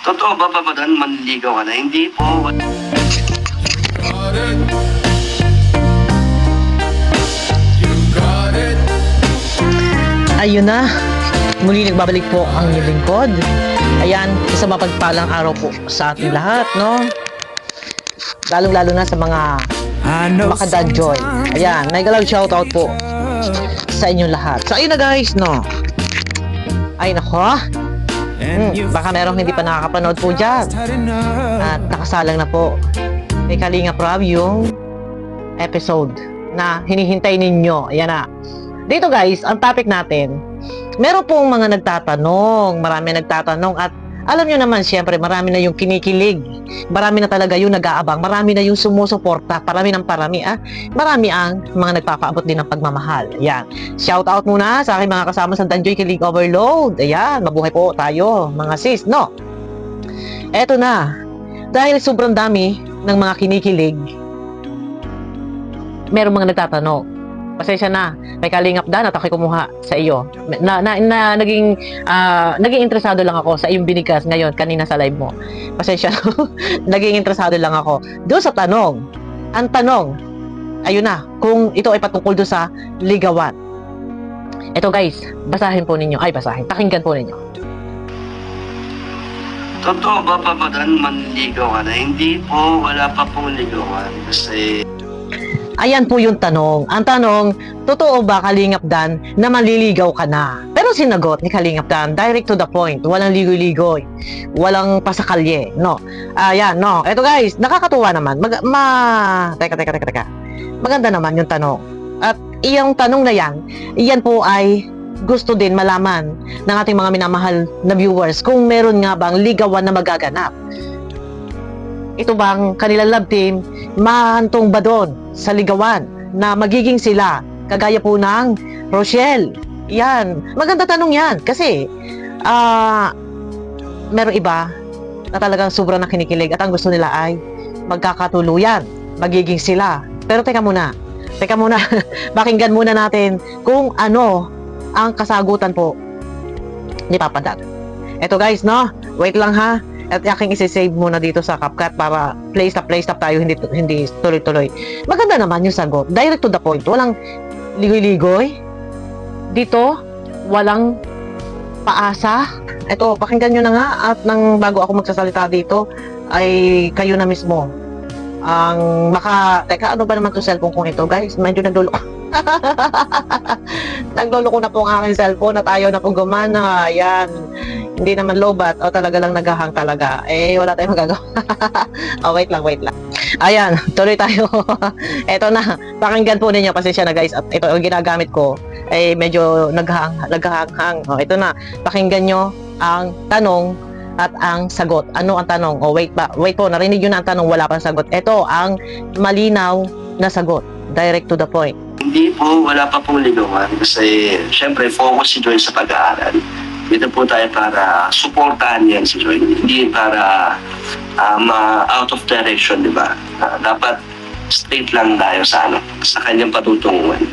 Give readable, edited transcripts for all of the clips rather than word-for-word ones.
Totoo ba, Papa Dan, manliligaw ka na? Hindi po. Ayun na, muli nagbabalik po ang inyong lingkod. Ayan, isang mapagpalang araw po sa ating lahat, no? Lalong-lalo na sa mga makadad joy. Ayan, may galaw shoutout po sa inyong lahat. So, ayun na guys, no? Ay, nako. Baka merong hindi pa nakakapanood po dyan. At nakasalang na po kay Kalinga Prab yung episode na hinihintay ninyo. Ayan na. Dito guys, ang topic natin, meron pong mga nagtatanong, marami nagtatanong at alam nyo naman siyempre marami na yung kinikilig, marami na talaga yung nag-aabang, marami na yung sumusuporta, parami ng parami marami ang mga nagpapaabot din ng pagmamahal. Ayan, shout out muna sa aking mga kasama sa Danjoy Kilig Overload. Ayan, mabuhay po tayo mga sis, no? Eto na, dahil sobrang dami ng mga kinikilig, meron mga nagtatanong. Pasensya na, may kalingap dan at ako'y kumuha sa iyo. Naging interesado lang ako sa iyong binigkas ngayon, kanina sa live mo. Pasensya na, naging interesado lang ako. Doon sa tanong, ang tanong, ayun na, kung ito ay patungkol doon sa ligawan. Ito guys, basahin po ninyo, pakinggan po ninyo. Totoo ba, Papa Dan, manliligaw ka na? Hindi po, wala pa pong ligawan. Kasi Ayan po yung tanong. Ang tanong, totoo ba Kalingap Dan na maliligaw ka na? Pero sinagot ni Kalingap Dan, direct to the point. Walang ligoy-ligoy. Walang pasakalye. No. Ayan, no. Ito guys, nakakatuwa naman. Teka. Maganda naman yung tanong. At iyang tanong na yan, iyan po ay gusto din malaman ng ating mga minamahal na viewers kung meron nga bang ligawan na magaganap. Ito bang kanilang love team mahantong ba doon sa ligawan na magiging sila kagaya po ng Rochelle? Yan, maganda tanong yan kasi meron iba na talagang sobrang nakinikilig at ang gusto nila ay magkakatuluyan, magiging sila. Pero teka muna pakinggan muna natin kung ano ang kasagutan po ni Papa Dan. Eto guys, no, wait lang ha. At aking isi-save muna dito sa CapCut para play stop tayo, hindi tuloy-tuloy. Maganda naman yung sagot. Direct to the point. Walang ligoy-ligoy. Dito, walang paasa. Ito, pakinggan nyo na nga at nang bago ako magsasalita dito, ay kayo na mismo ang teka, ano ba naman to cellphone kong ito, guys? Medyo nagluloko. Nagluloko na po ang aking cellphone at ayaw na pong gumana. Ayan. Hindi naman lowbat o talaga lang naghahang talaga. Wala tayong magagawa. Wait lang. Ayan, tuloy tayo. Eto na, pakinggan po ninyo. Pasensya na guys. At ito, ang ginagamit ko medyo naghahang. Ito na, pakinggan nyo ang tanong at ang sagot. Ano ang tanong? Wait po, narinig nyo na ang tanong, wala pang sagot. Ito ang malinaw na sagot. Direct to the point. hindi po, wala pa pong ligawan. Kasi syempre, focus si Joy sa pag-aaral. Dito po tayo para supportahan yan si Joy. Hindi para out of direction, di ba? Dapat straight lang tayo sa kanyang patutunguhan.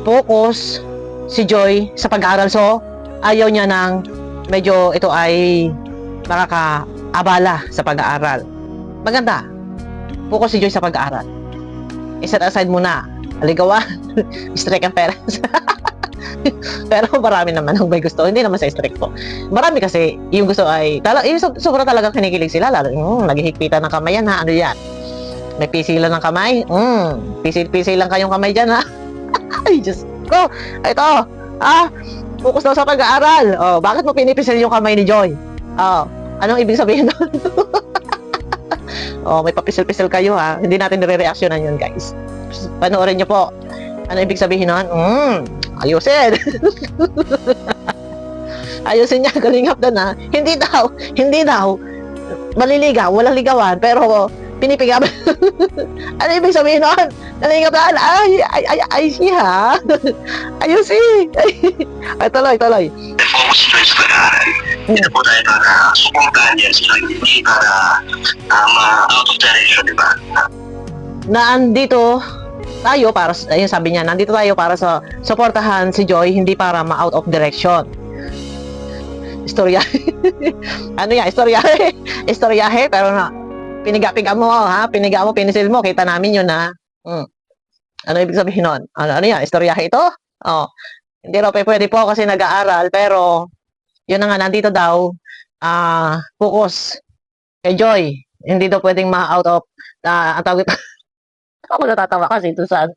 Focus si Joy sa pag-aaral. So, ayaw niya ng medyo ito ay makakaabala sa pag-aaral. Maganda. Focus si Joy sa pag-aaral. I-set aside muna. Aligawan. Strike ang parents. Pero marami naman ang may gusto. Hindi naman sa strike po. Marami kasi yung gusto ay sobrang talagang kinikilig sila. Lalo, naghihigpitan ng kamay yan ha. Ano yan? May pisilan ng kamay? Pisil lang kayong kamay dyan ha. Ay, Diyos ko. Ito. Focus daw sa pag-aaral. Bakit mo pinipisil yung kamay ni Joy? Anong ibig sabihin doon? May papisil-pisil kayo ha. Hindi natin nire-reactionan yun guys. Panoorin nyo po. Ano ibig sabihin nun? Ayusin. Ayusin niya. Kalingap doon ha. Hindi daw. Maliligaw. Walang ligawan. Pero pinipigaban. Ano ibig sabihin nun? Kalingap doon. Ay, siya. Ayusin. Ay, tuloy. Focus si Joy sa pag-aaral. Dito po tayo para supportahan yan si Joy. Hindi para out of direction, di ba? Nandito tayo para, ayun sabi niya, nandito tayo para sa suportahan si Joy, hindi para ma-out of direction. istoryahe. Ano yan? Istoryahe. Istoryahe, pero na, piniga-piga mo, ha? Piniga mo, pinisil mo, kita namin yun, ha? Ano ibig sabihin nun? Ano yan? Istoryahe ito? Oh. Hindi raw pwede po kasi nag-aaral, pero yun na nga, nandito daw, focus kay Joy. Hindi daw pwedeng ma-out of, ang tawag ito, ako natatawa kasi ito saan.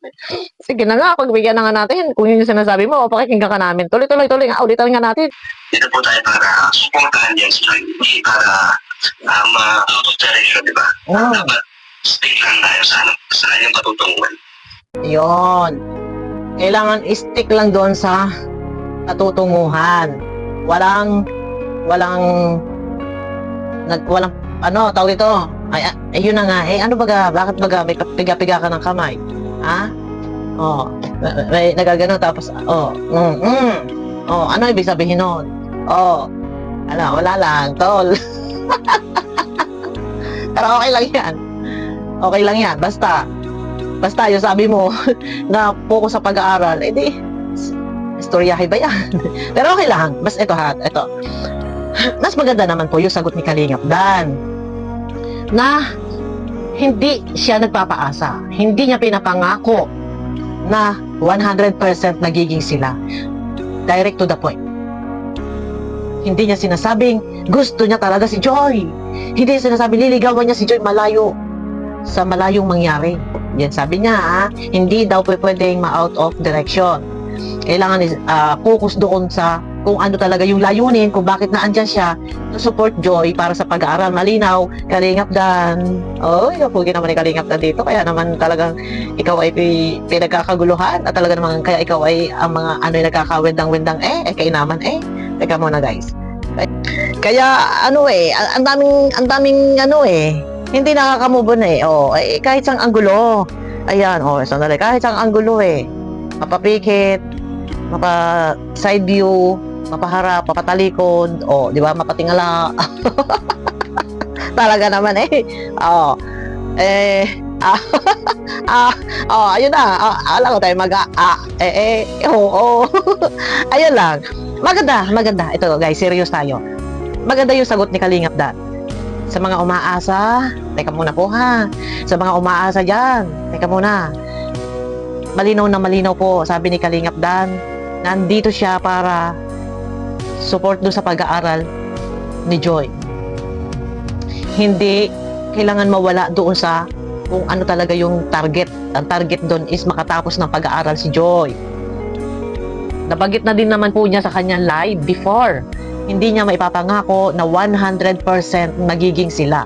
Sige na nga, pagbigyan na nga natin. Kung yun yung sinasabi mo, pakikinggan ka namin. Tuloy nga, ulitan nga natin. Dito po tayo para supportahan yan si Joy. Hindi para ma-out of direction, di ba? Dapat stay lang tayo sa kanyang patutunguhan. Yun. Kailangan stick lang doon sa patutunguhan. Walang ano, tawag ito. Ay, yun na nga. Ano baga? Bakit baga? May piga-piga ka ng kamay. Ha? May nagagano tapos, ano ibig sabihin nun? Wala lang, tol. Pero okay lang yan. Okay lang yan. Basta yung sabi mo na focus sa pag-aaral, edi, istoryahe ba yan? Pero okay lang. Basta ito. Mas maganda naman po yung sagot ni Kalingap Dan na hindi siya nagpapaasa. Hindi niya pinapangako na 100% nagiging sila. Direct to the point. Hindi niya sinasabing gusto niya talaga si Joy. Hindi niya sinasabing liligawan niya si Joy sa malayong mangyari. Yan sabi niya, hindi daw pwedeng ma-out of direction. Kailangan focus doon sa kung ano talaga yung layunin, kung bakit naandyan siya to support Joy para sa pag-aaral. Malinaw, Kalingap Dan. Napugi naman ni Kalingap Dan dito. Kaya naman talagang ikaw ay pinagkakaguluhan at talaga naman kaya ikaw ay ang mga ano yung nagkakawendang-wendang kayo naman Teka muna guys. Kaya ang daming hindi nakakamove on kahit sang anggulo. Ayan, sandali, kahit sang anggulo mapapikit, mapa side view, mapaharap, mapatalikod, di ba, mapatingala. Talaga naman ayun na, alam ko tayo ayun lang. Maganda. Ito guys, serious tayo. Maganda yung sagot ni Kalingap Dan. Sa mga umaasa, teka muna po ha. Sa mga umaasa dyan, teka muna. Malinaw po, sabi ni Kalingap Dan, nandito siya para support doon sa pag-aaral ni Joy. Hindi kailangan mawala doon sa kung ano talaga yung target. Ang target doon is makatapos ng pag-aaral si Joy. Nabanggit na din naman po niya sa kanyang live before. Hindi niya maipapangako na 100% magiging sila.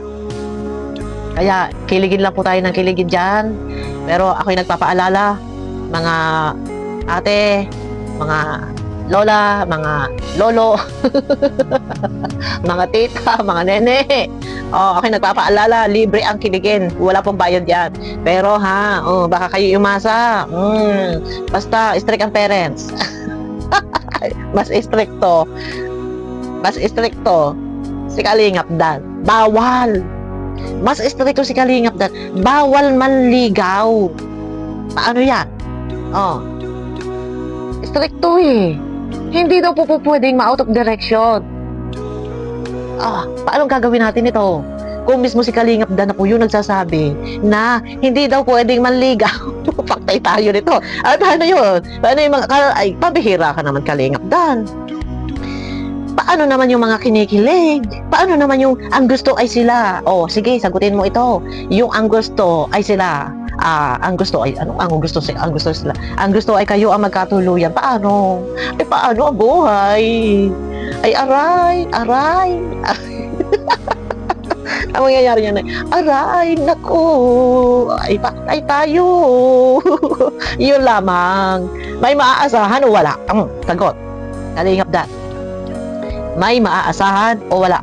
Kaya kiligin lang po tayo ng kiligin dyan. Pero ako'y nagpapaalala, mga ate, mga lola, mga lolo, mga tita, mga nene. Ako'y nagpapaalala, libre ang kiligin. Wala pong bayad yan. Pero baka kayo umasa. Basta strict ang parents. Mas stricto si Kalingap Dan. Bawal. Mas stricto si Kalingap Dan. Bawal manligaw. Paano yan? Stricto Hindi daw po pwedeng ma-out of direction. Paano gagawin natin ito? Kung mismo si Kalingap Dan na po yung nagsasabi na hindi daw pwedeng manligaw. Paktay tayo nito. Paano yun? Paano yung mga, pabihira ka naman Kalingap Dan. Paano naman yung mga kinikilig? Paano naman yung ang gusto ay sila? Sige, sagutin mo ito. Yung ang gusto ay sila. Ang gusto ay ang gusto sila. Ang gusto ay kayo ang magkatuluyan. Paano? Paano ang buhay? Ay aray. Ang mangyayari niyan aray, naku. Ay tayo. Yun lamang. May maaasahan o wala? Sagot. Kalingap Dan. May maaasahan o wala?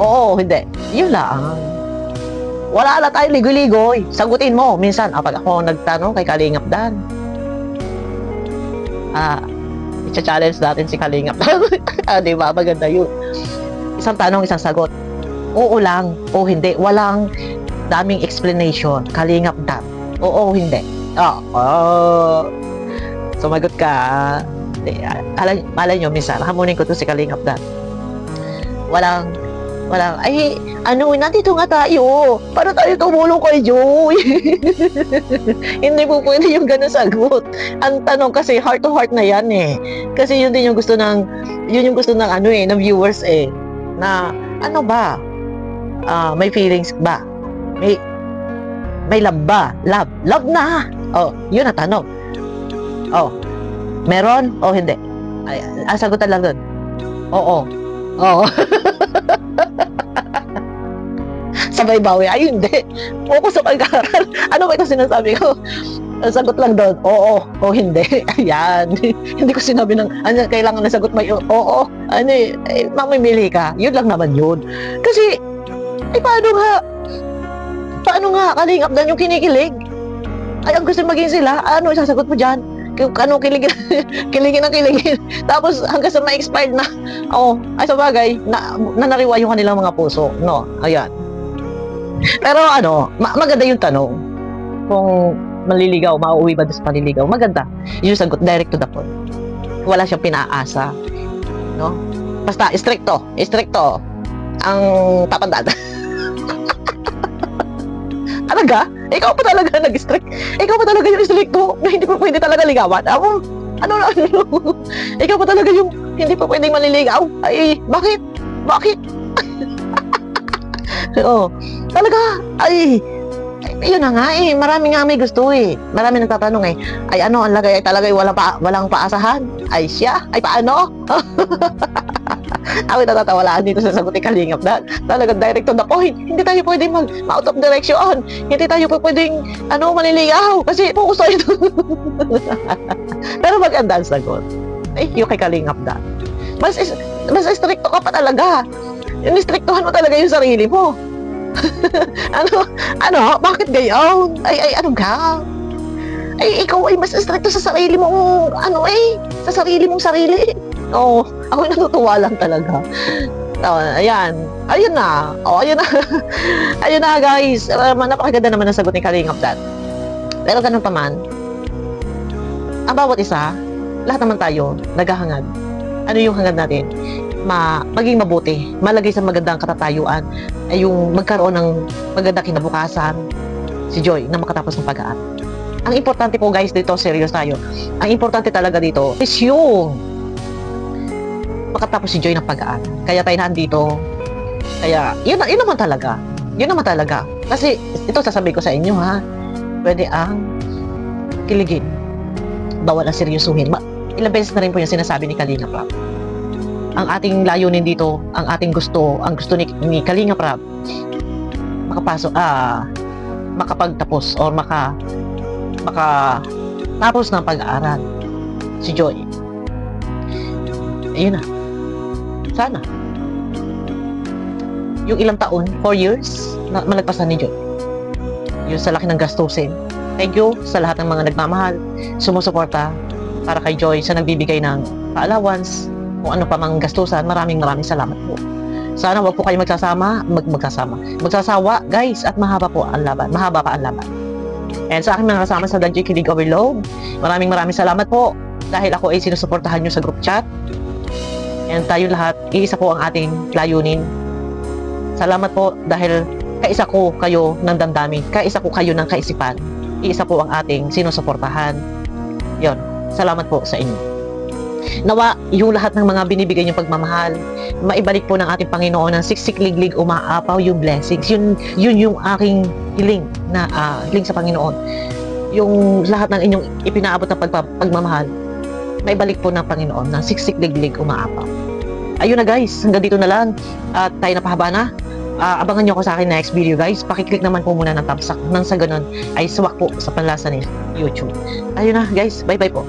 Oo, hindi. Yun lang. Wala lang tayo ligoy-ligoy. Sagutin mo. Minsan, pag ako nagtanong kay Kalingap Dan, i-challenge natin si Kalingap Dan. Diba? Maganda yun. Isang tanong, isang sagot. Oo lang, o hindi. Walang daming explanation. Kalingap Dan. Oo, hindi. Sumagot ka. Malay nyo, minsan, hamunin ko to si Kalingap Dan. ay, nandito nga tayo. Para tayo tumulong kay Joy. Hindi po pwede yung ganun sagot. Ang tanong kasi, heart to heart na yan eh. Kasi yun din yung gusto ng, ng viewers eh. Na, ano ba? May feelings ba? May love ba? Love na! Oh, yun ang tanong. Oh, meron o hindi? Ay, ang sagutan lang doon. Oo. Sabay bawi. Ay, hindi. Focus sa pag-aaral. Ano ba ito sinasabi ko? Ang sagot lang doon, oo o hindi. Ayan. Hindi ko sinabi ng, kailangan na sagot may oo. Mamimili ka. Yun lang naman yun. Kasi, paano nga kalingap dan yung kinikilig? Ay, ang gusto maging sila, ano isasagot mo dyan? Ano, kiligin. Tapos hanggang sa ma-expired na, ay sa bagay, nanariwa yung kanilang mga puso, no? Ayan. Pero maganda yung tanong. Kung maliligaw, mauuwi ba doon sa paliligaw? Maganda. Yung sagot, direct to the point. Wala siyang pinaasa, no? Basta, stricto. Ang tapandad. Talaga? Ikaw pa talaga nag-strict. Ikaw pa talaga yung stricto na hindi pa pwede talaga ligawan. Ikaw pa talaga yung hindi pa pwedeng maliligaw. Ay, bakit? Talaga. Ay, yun na nga eh. Marami nga may gusto eh. Marami nagtatanong eh. Ay, ang lagay ay talaga walang paasahan. Ay, siya. Ay, paano? Ako natatawalaan dito sa sagot ni Kalingap na talagang direct to the point. Hindi tayo pwedeng out of direction. Hindi tayo pwedeng maliligaw kasi focus tayo. Pero maganda ang sagot. Ay, yung kay Kalingap na. Mas stricto ka pa talaga. Yung strictohan mo talaga yung sarili mo. Bakit gayon? Ay, anong ka? Ay, ikaw ay mas stricto sa sarili mo. Sa sarili mong sarili. Ako natutuwa lang talaga. Ayan. Ayun na. Ayun na guys. Napakaganda naman ang sagot ni Kalingap Dan. Pero ganun pa man, ang bawat isa, lahat naman tayo, naghahangad. Ano yung hangad natin? Maging mabuti, malagay sa magandang katatayuan, ay yung magkaroon ng magandang kinabukasan, si Joy, na makatapos ng pag-aaral. Ang importante po guys dito, serious tayo. Ang importante talaga dito is yung makatapos si Joy ng pag-aaral. Kaya tayo nandito. Kaya, yun naman talaga. Kasi, ito sasabihin ko sa inyo ha, pwede ang kiligin. Bawal ang seryosuhin. Ilang beses na rin po yung sinasabi ni Kalingap Rab. Ang ating layunin dito, ang gusto ni Kalingap Rab, makapagtapos or makatapos ng pag-aaral si Joy. Ayun na. Sana. Yung ilang taon, 4 years, na malagpasan ni Joy. Yung sa laki ng gastusin. Thank you sa lahat ng mga nagmamahal, sumusuporta para kay Joy sa nagbibigay ng allowance, kung ano pa mang gastusan. Maraming salamat po. Sana wag po kayo magsasawa guys, at mahaba pa ang laban. And sa aking mga kasama sa Danjoy Kilig Overload, maraming salamat po dahil ako ay sinusuportahan nyo sa group chat. And tayo lahat, iisa po ang ating layunin. Salamat po dahil kaisa ko kayo ng damdamin, kaisa ko kayo ng kaisipan. Iisa po ang ating sinusuportahan. Yon, salamat po sa inyo. Nawa, yung lahat ng mga binibigay niyong pagmamahal, maibalik po ng ating Panginoon ng siksikliglig umaapaw yung blessings. Yun yung aking hiling na hiling sa Panginoon. Yung lahat ng inyong ipinaabot na pagmamahal, maibalik po ng Panginoon ng siksikliglig umaapaw. Ayun na guys, hanggang dito na lang. At tayo napahaba na. Abangan nyo ako sa akin next video guys. Pakiclick naman po muna ng thumbs up. Nang sa ganun ay swak po sa panlasa ni YouTube. Ayun na guys, bye bye po.